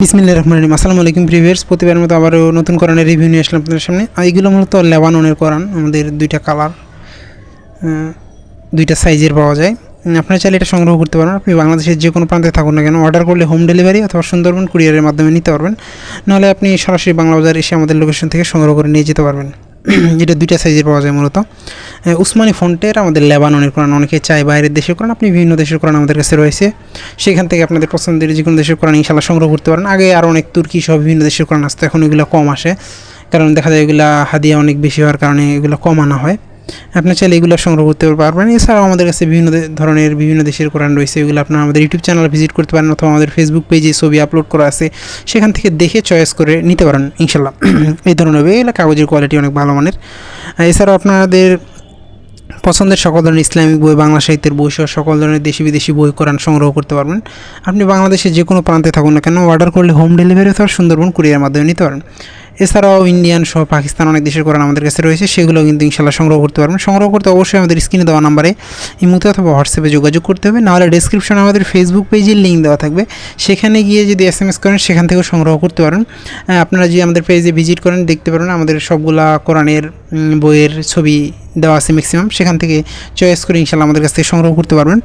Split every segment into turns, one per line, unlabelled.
বিসমিল্লাহির রহমানির রহিম। আসসালামু আলাইকুম প্রিভিয়ার্স, প্রতিবারের মতো আবারও নতুন কোরআনের রিভিউ নিয়ে আসলাম আপনাদের সামনে। এইগুলো মূলত লেবাননের কোরআন, আমাদের দুইটা কালার, দুইটা সাইজের পাওয়া যায়। আপনারা চাইলে এটা সংগ্রহ করতে পারেন। আপনি বাংলাদেশের যে কোনো প্রান্তে থাকুন না কেন, অর্ডার করলে হোম ডেলিভারি অথবা সুন্দরবন কুরিয়ারের মাধ্যমে নিতে পারবেন। নাহলে আপনি সরাসরি বাংলা বাজার এসে আমাদের লোকেশন থেকে সংগ্রহ করে নিয়ে যেতে পারবেন। এটা দুইটা সাইজের পাওয়া যায় মূলত। উসমানী ফন্টের আমাদের লেবাননের কোরআন অনেকে চায়, বাইরের দেশের কোরআন, আপনি বিভিন্ন দেশের কোরআন আমাদের কাছে রয়েছে। সেখান থেকে আপনাদের পছন্দের যে কোনো দেশের কোরআন ইনশাআল্লাহ সংগ্রহ করতে পারেন। আগে আরও অনেক তুর্কি সহ বিভিন্ন দেশের কোরআন আসতো, এখন এগুলো কম আসে, কারণ দেখা যায় এগুলো হাদিয়া অনেক বেশি হওয়ার কারণে এগুলো কম আনা হয়। আপনি চাইলে এগুলো সংগ্রহ করতে পারবেন। এছাড়াও আমাদের কাছে বিভিন্ন ধরনের বিভিন্ন দেশের কোরআন রয়েছে, এগুলো আপনারা আমাদের ইউটিউব চ্যানেল ভিজিট করতে পারেন অথবা আমাদের ফেসবুক পেজে ছবি আপলোড করা আছে, সেখান থেকে দেখে চয়েস করে নিতে পারেন ইনশাল্লাহ। এই ধরনের এগুলো কাগজের কোয়ালিটি অনেক ভালো মানের। এছাড়াও আপনাদের পছন্দের সকল ধরনের ইসলামিক বই, বাংলা সাহিত্যের বই সহ সকল ধরনের দেশি বিদেশি বই কোরআন সংগ্রহ করতে পারবেন। আপনি বাংলাদেশের যে কোনো প্রান্তে থাকুন না কেন, অর্ডার করলে হোম ডেলিভারি অথবা সুন্দরবন কুরিয়ার মাধ্যমে নিতে পারেন। এছাড়াও ইন্ডিয়ান সহ পাকিস্তান অনেক দেশের কোরআন আমাদের কাছে রয়েছে, সেগুলো কিন্তু ইনশাল্লাহ সংগ্রহ করতে পারবেন। সংগ্রহ করতে অবশ্যই আমাদের স্ক্রিনে দেওয়া নাম্বারে ইমোতে অথবা হোয়াটসঅ্যাপে যোগাযোগ করতে হবে, নাহলে ডেসক্রিপশনে আমাদের ফেসবুক পেজের লিঙ্ক দেওয়া থাকবে, সেখানে গিয়ে যদি SMS করেন সেখান থেকেও সংগ্রহ করতে পারেন। আপনারা যদি আমাদের পেজে ভিজিট করেন দেখতে পারেন আমাদের সবগুলা কোরআনের বইয়ের ছবি দেওয়া আছে ম্যাক্সিমাম, সেখান থেকে চয়েস করে ইনশাল্লাহ আমাদের কাছ থেকে সংগ্রহ করতে পারবেন।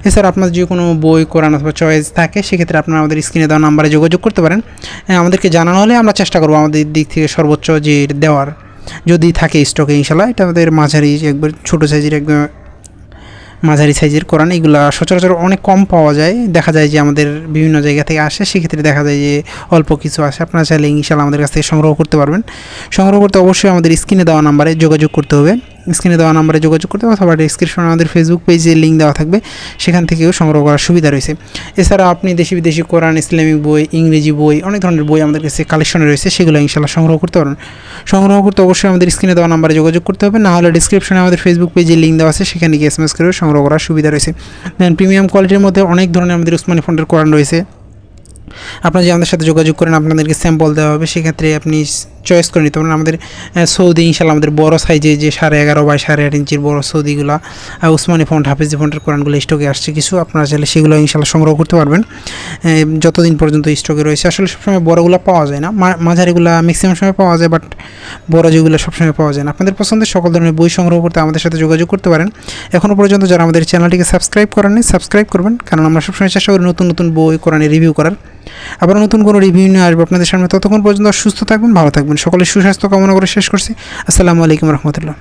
এছাড়া আপনার যে কোনো বই কোরআন অথবা চয়েস থাকে, সেক্ষেত্রে আপনারা আমাদের স্ক্রিনে দেওয়া নাম্বারে যোগাযোগ করতে পারেন। আমাদেরকে জানানো হলে আমরা চেষ্টা করবো আমাদের দিক থেকে সর্বোচ্চ যে দেওয়ার, যদি থাকে স্টকে ইনশাল্লাহ। এটা আমাদের মাঝারি, একবার ছোটো সাইজের, একদম মাঝারি সাইজের কোরআন, এগুলো সচরাচর অনেক কম পাওয়া যায়। দেখা যায় যে আমাদের বিভিন্ন জায়গা থেকে আসে, সেক্ষেত্রে দেখা যায় যে অল্প কিছু আসে। আপনারা চাইলে ইনশাল্লাহ আমাদের কাছ থেকে সংগ্রহ করতে পারবেন। সংগ্রহ করতে অবশ্যই আমাদের স্ক্রিনে দেওয়া নাম্বারে যোগাযোগ করতে হবে, স্ক্রিনে দেওয়া নাম্বারে যোগাযোগ করতে হবে, অথবা ডিসক্রিপশনে আমাদের ফেসবুক পেজে লিঙ্ক দেওয়া থাকবে, সেখান থেকেও সংগ্রহ করার সুবিধা রয়েছে। এছাড়া আপনি দেশি বিদেশি কোরআন, ইসলামিক বই, ইংরেজি বই, অনেক ধরনের বই আমাদের কাছে কালেকশনে রয়েছে, সেগুলো ইনশাল্লাহ সংগ্রহ করতে পারেন। সংগ্রহ করতে অবশ্যই আমাদের স্ক্রিনে দেওয়া নাম্বারে যোগাযোগ করতে হবে, না হলে ডিসক্রিপশনে আমাদের ফেসবুক পেজে লিঙ্ক দেওয়া আছে, সেখানে গিয়ে SMS করে সংগ্রহ করার সুবিধা রয়েছে। দেন প্রিমিয়াম কোয়ালিটির মধ্যে অনেক ধরনের আমাদের উসমানী ফন্টের কোরআন রয়েছে। আপনারা যে আমাদের সাথে যোগাযোগ করেন, আপনাদেরকে স্যাম্পল দেওয়া হবে, সেক্ষেত্রে আপনি চয়েস করে নিতে পারেন। আমাদের সৌদি ইনশাল্লাহ আমাদের বড় সাইজে যে 11.5 বাই 8.5 ইঞ্চির বড় সৌদিগুলো উসমানী ফন্ট, হাফিজি ফন্টের কোরআনগুলো স্টকে আসছে কিছু, আপনারা চাইলে সেগুলো ইনশাল্লাহ সংগ্রহ করতে পারবেন যতদিন পর্যন্ত স্টকে রয়েছে। আসলে সবসময় বড়গুলো পাওয়া যায় না, মাঝারিগুলো ম্যাক্সিমাম সময় পাওয়া যায়, বাট বড় যেগুলো সবসময় পাওয়া যায় না। আপনাদের পছন্দের সকল ধরনের বই সংগ্রহ করতে আমাদের সাথে যোগাযোগ করতে পারেন। এখনও পর্যন্ত যারা আমাদের চ্যানেলটিকে সাবস্ক্রাইব করেননি, সাবস্ক্রাইব করবেন, কারণ আমরা সবসময় চেষ্টা করি নতুন নতুন বই কোরআনের রিভিউ করার। আবার নতুন কোনো রিভিউ নিয়ে আসবো আপনাদের সামনে। ততক্ষণ পর্যন্ত সুস্থ থাকবেন, ভালো থাকবেন। সকলের সুস্বাস্থ্য কামনা করে শেষ করছি। আসসালামু আলাইকুম রহমতুল্লাহ।